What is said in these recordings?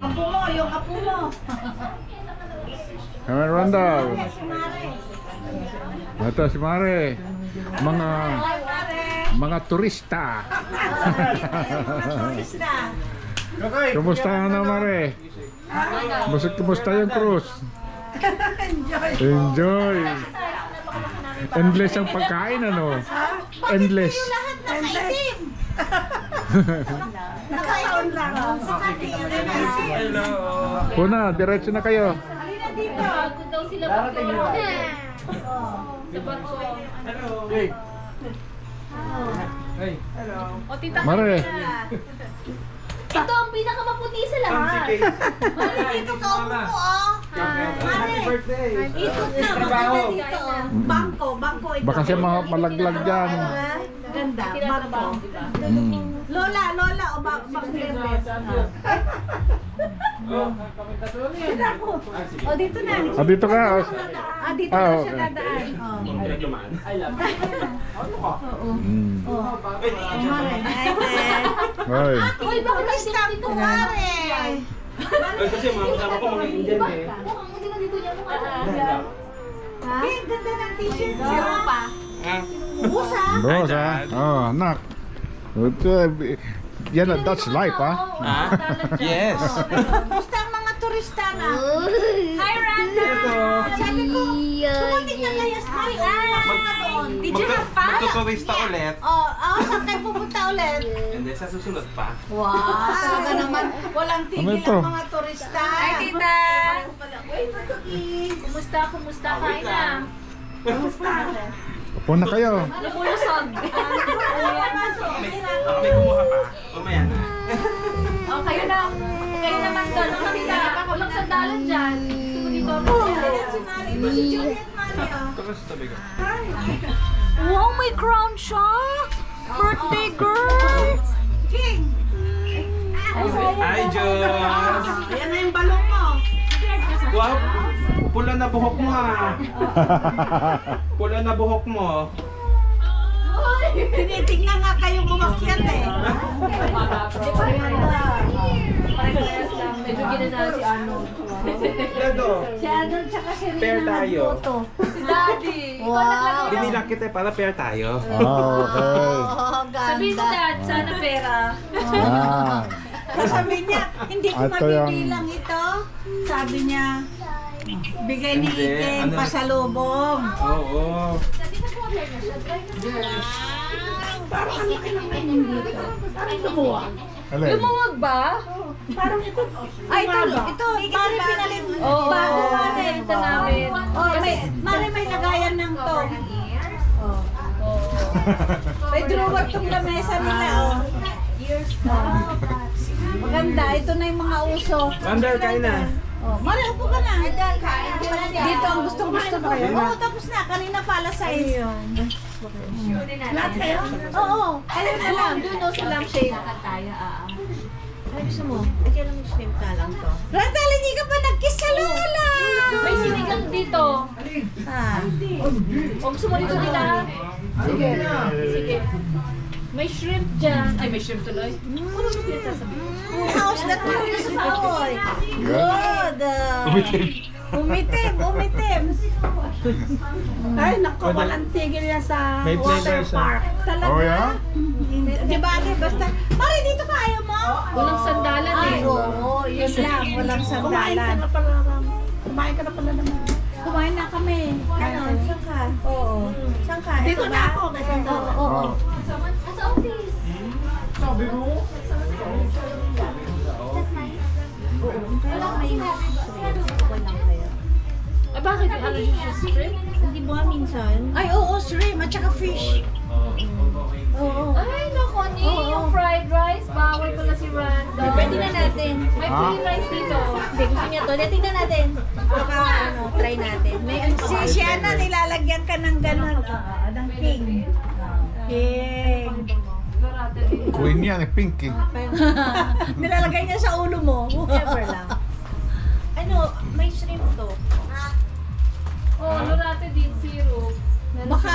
Apo mo, yung apo mo. Meron daw. Si Mare. Ito si Mare. Mga turista. Turista. Kumusta na Mare? Kumusta yung cruise? Enjoy. Endless ang pagkain ano? Endless. Lahat nakaitim. Nakataon lang. Hello. Puna, diretso na kayo. Halina dito. Bago daw sila mag-tour. Sa bato. Hello. Hey. Hey. Hello. O tita Mare. ito ang pinakamaputi sa lahat. Mare, dito ka upo oh. Happy birthday. Ikot na, maganda dito. Bangko ito. Baka siya malaglag dyan. Ganda, bangko. Mm. Lola, o mag-bebes. O, dito na. Dito ka. Dito na siya dadaan. Mm. Mare, Ay. Uy, bakit turista ko, Mare. Kasi kasama ko mga Indian eh. mukhang hindi na dito niya mukha. Ang ganda ng t-shirt Zero niya. pa. Busa. Boss ha? Oh, anak. Yan ang Dutch life ha? Yes. Gusto ang mga turista na. Hi, Randa! Sabi ko, dumating na kayo sa Did you have fun? Magtuturista ulit. Saan kayo pupunta ulit? Hindi, sa susunod pa. Wow, talaga naman. Walang Ano tigil ito? ang mga turista. Hi, tita! Wait, Matuki. Kumusta? Kain na? Kamusta? Upo na kayo. Lumulusog. May kumuha pa. Umaya na. Oh, kayo naman doon. Tita, walang sandalan dyan. Gusto ko dito. Ito si Juliet Mario. Tapos tabi ko. Wow, may crown siya! Birthday girl! King. Hi, Jones! Ayan na yung balong mo. Wow! Pula na buhok mo ah. Pula na buhok mo. Tinitingnan nga kayong umakyat eh. Medyo ginana si Arnold. Dado, Si Arnold tsaka si Rina Pair tayo. nagboto. Si Daddy! Wow. binilang kita para pair tayo. Okay. Sabihin mo, Dad, sana pera. Sabi niya, hindi ko Ito yung- mabibilang ito. Sabi niya, bigay ni Hindi, Iken ano- pasalubong. Oo. Parang ang laki ng ganyan dito. Parang lumuwa. Alin? Lumuwag ba? Parang ito. Ay, ito. Mare pinalit. Oo. Bago Mare. Ito namin. Mare may lagayan ng to. Oh. May drawer tong lamesa nila. Oh. Maganda. Ito na yung mga uso. Wander, kain na. Oh, Mare, upo ka na. Dito ang gustong-gusto ko. Oo, tapos na. Kanina pala sa iyo. Lahat kayo? Oo. Ayun na lang. Doon o sa lampshade. Ay, gusto mo? Ay, kailan mag-shrimp ka lang to? Randall, hindi ka pa nag-kiss sa lola! May sinigang dito. Ah. O gusto mo dito, tita? Sige. Sige. May shrimp dyan. Ay, may shrimp tuloy. How's that news, boy? Good. Umitim. Ay, naku, walang tigil yan sa May water flavor siya. park. Talaga? Oh, yeah? Di ba, basta, Mari, dito pa ayaw mo? Walang sandalan Ay, eh. oo, yun lang, walang sandalan. Kumain ka na pala naman. Kumain na kami. Ano, saan ka? Oo. Saan ka? Dito na ako. Oo. Sa office. Sabi mo? Walang may walang kayo. Ay, bakit? Ano yung shrimp? Hindi ba minsan? Ay, oo, shrimp at saka fish. Oo. Ay, naku, ni yung fried rice. Bawal pala si Randa. Pwede na natin. May plain rice dito. Hindi, gusto niya to. Tingnan natin. Baka, try natin. May, si Shiana, nilalagyan ka ng gano'n. Ng king. King. Queen yan, pinky. Nilalagay niya sa ulo mo. Whoever lang. Ano, may shrimp to. Oh, lorate din syrup. Baka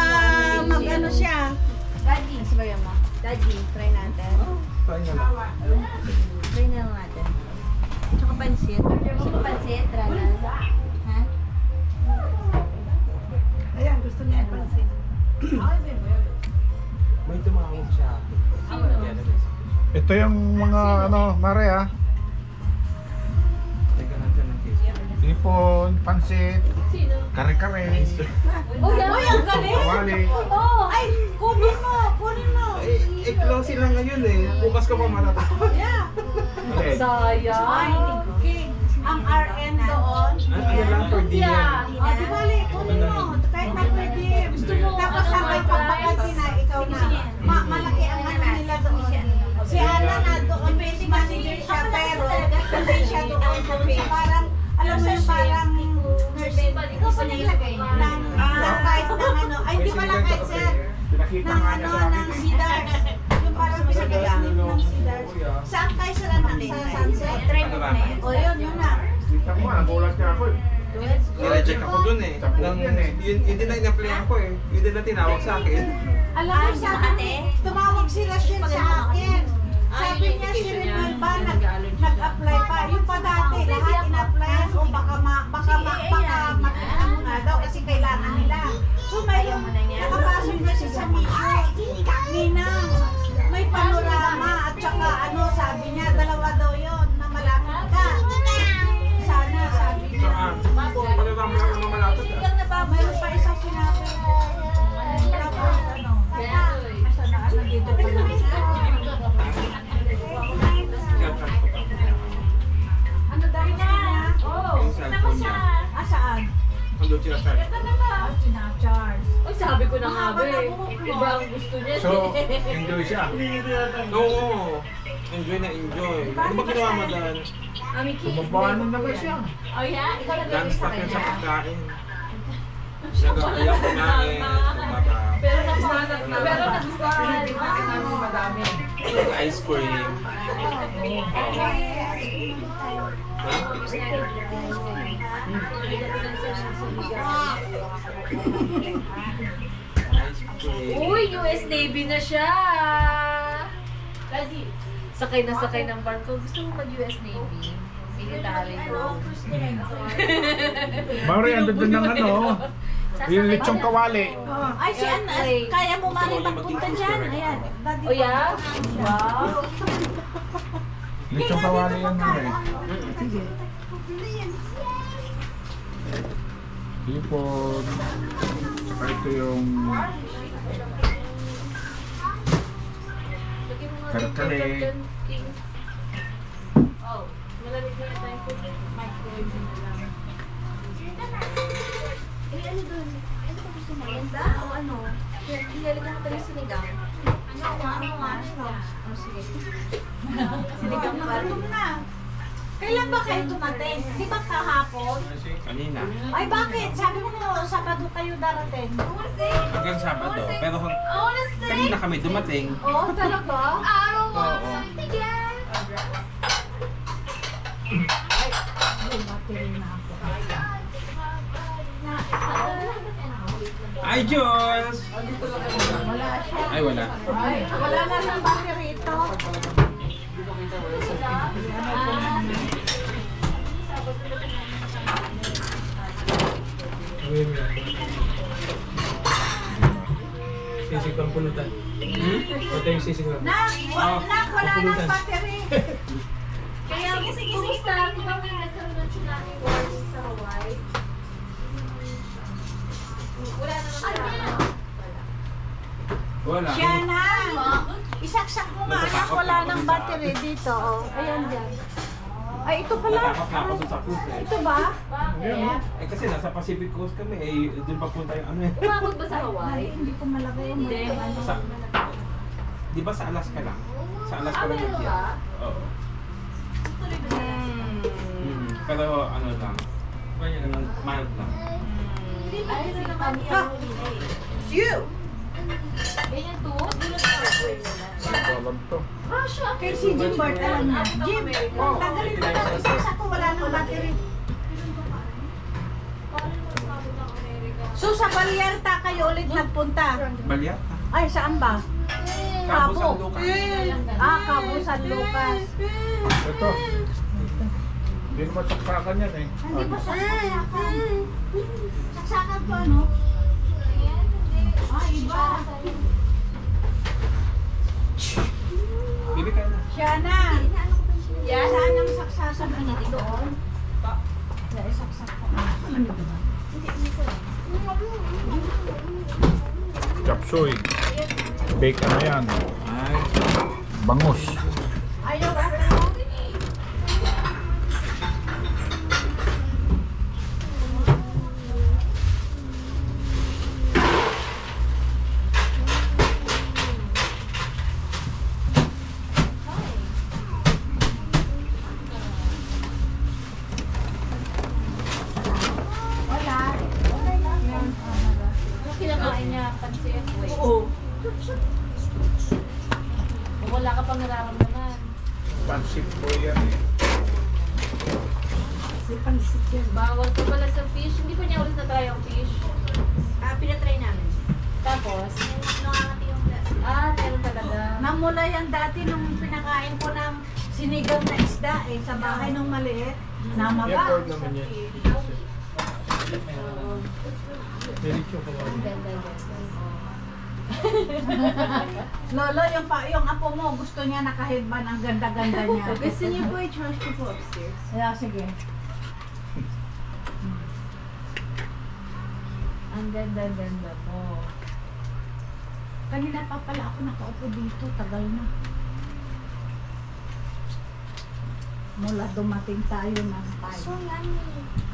mag-ano siya. Daddy. Sabayan mo. Daddy, try natin. Try na lang. Try na lang natin. Tsaka pansit. Gusto ko pansit, Ralan? Ha? Ayan, gusto niya yung pansit. May tumawag siya. Ito yung mga ano, Mare ah. Teka natin ng case. Tipon, pansit, Sino? kare-kare, Oh, yan. Uy, ang galing! kawali. Oh! Ay, kunin mo! Kunin mo! Close lang ngayon eh. Bukas ka pa matatapos. Yeah! Okay. Sayang. Ay, King. Ang RN doon. Ano lang per diem? Yeah. O, di bali, kunin mo. Kahit na pwede. Tapos sabay pagpapansin na ikaw na. Malaki ang ano nila doon. Si Ana na doon, basic manager siya, pero hindi siya doon. Parang, alam mo yung parang nurse ng kahit ng ano, ay hindi pala kahit sir, Pinakita ng nga ano, niya sa ng Cedars. Yung parang pinag-snip ng Cedars. Saan kayo sila ng sa sunset? O yun na. Kita mo, nagulat niya ako eh. I-reject ako dun eh. Nang, yun din na in-applyan ko eh. Yun din na tinawag sa akin. Alam mo, sabi, tumawag si Rachel sa akin. Sabi niya si Renal ba, nag-apply pa. Yung pa dati, lahat in-applyan o baka makita mo nga daw kasi kailangan nila. So may nakapasok na siya sa Ninang, may panorama at saka ano, sabi niya, dalawa daw yun na malapit ka. Sana, sabi niya. Panorama lang naman malapit ah. Mayroon pa isa sinabi. Tapos ano, asa na dito pa lang. Ano daw niya? Yung cellphone niya. Asaan? Ando sila sa Sinacharge. Ay, sabi ko na nga ba eh. Iba ang gusto niya. So, enjoy siya. Oo. Enjoy na enjoy. Ano ba ginawa mo doon? Bumabanan na ba siya? Oh, yeah? Ikaw na Non-stop yan sa pagkain. Nag-ayaw kumain. Kumaka. Pero nagustuhan. Pero nagustuhan. Madami. Ice cream. Ha? Ice cream. Uy, US Navy na siya! Sakay na sakay ng barko. Gusto mo mag-US Navy? Military ko. Mare, andun din ng ano, yung lechong kawali. Ay, si Anna, kaya mo mali magpunta dyan. Ayan. Daddy Oh, yeah? Wow! Lechong kawali yan, Mare. Tipon. Saka ito yung kare-kare. Oh, malamig na tayo po. Microwave na lang. Ano doon? Ano ba gusto mo? Lenda o ano? Ilalagyan ko tayo sa sinigang. Oh, sige. Sinigang na gutom na. Kailan ba kayo dumating? Di ba kahapon? Kanina. Ay, bakit? Sabi mo no, Sabado kayo darating. Hanggang Sabado. Pero kanina kami dumating. Oh, talaga? Araw mo! Oo. Tigan! Dumating na ako. Ay, Diyos! Wala siya. Ay, wala. Ay, wala na lang battery ito. Sisig pang pulutan. Ito yung sisig lang. Nak, wala nang battery. Kaya, kumusta? Di ba may nagkaroon ng tsunami warning sa Hawaii? Wala naman Wala. Siya na. Isaksak mo nga, anak, wala nang battery dito. Oh. Ayan dyan. Ay, ito pala. Natakot na ako sa cruise eh. Ito ba? Eh kasi nasa Pacific Coast kami eh. Doon papunta yung ano eh. Umabot ba sa Hawaii? Hindi ko malagay yung Hindi. Sa, di ba sa Alaska lang? Sa Alaska lang Meron yun. ba? Oo. Pero ano lang. Mild lang. Ay, ito naman You! Ganyan to? Nagulat ako. Walang to. Russia. Kay si Jim Bart, alam niya. Jim, tanggalin mo na. Isaksak ko, wala nang battery. So sa Balyarta kayo ulit nagpunta? Balyat. Ay, saan ba? Cabo San Lucas. Cabo San Lucas. Ito. Hindi naman saksakan yan eh. Hindi ba saksakan? Saksakan to ano? Ah, iba. Bibi ka na. Siya na. Yan. Saan ang saksakan na doon? Yan, isaksak ko. Ano ba? Chop suey. Bake ano yan. Ay. Bangus. Ayaw ba? Wala. Yung kinakain niya, pansit. Oo. O wala ka pang nararamdaman. Pansit po yan eh. Si pansit yan. Bawal ka pala sa fish. Hindi pa niya ulit na-try ang fish. Pinatry namin. Tapos, Nakakati yung gas. meron talaga. Namula yan dati nung pinakain ko ng sinigang na isda eh, sa bahay nung maliit. Namaga. Airport naman yan. Diretso ka ba? Ganda, ganda. Lolo, yung apo mo, gusto niya naka-headband, ang ganda-ganda niya. Gusto niyo po i-charge ko po upstairs? Yeah, sige. Ang ganda-ganda mo. Kanina pa pala ako nakaupo dito, tagal na. Mula dumating tayo ng 5, So yummy.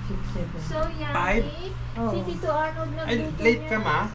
6, 7. So Five? yummy. Oo. Si Tito Arnold Ay, nagluto late ka niya. ma?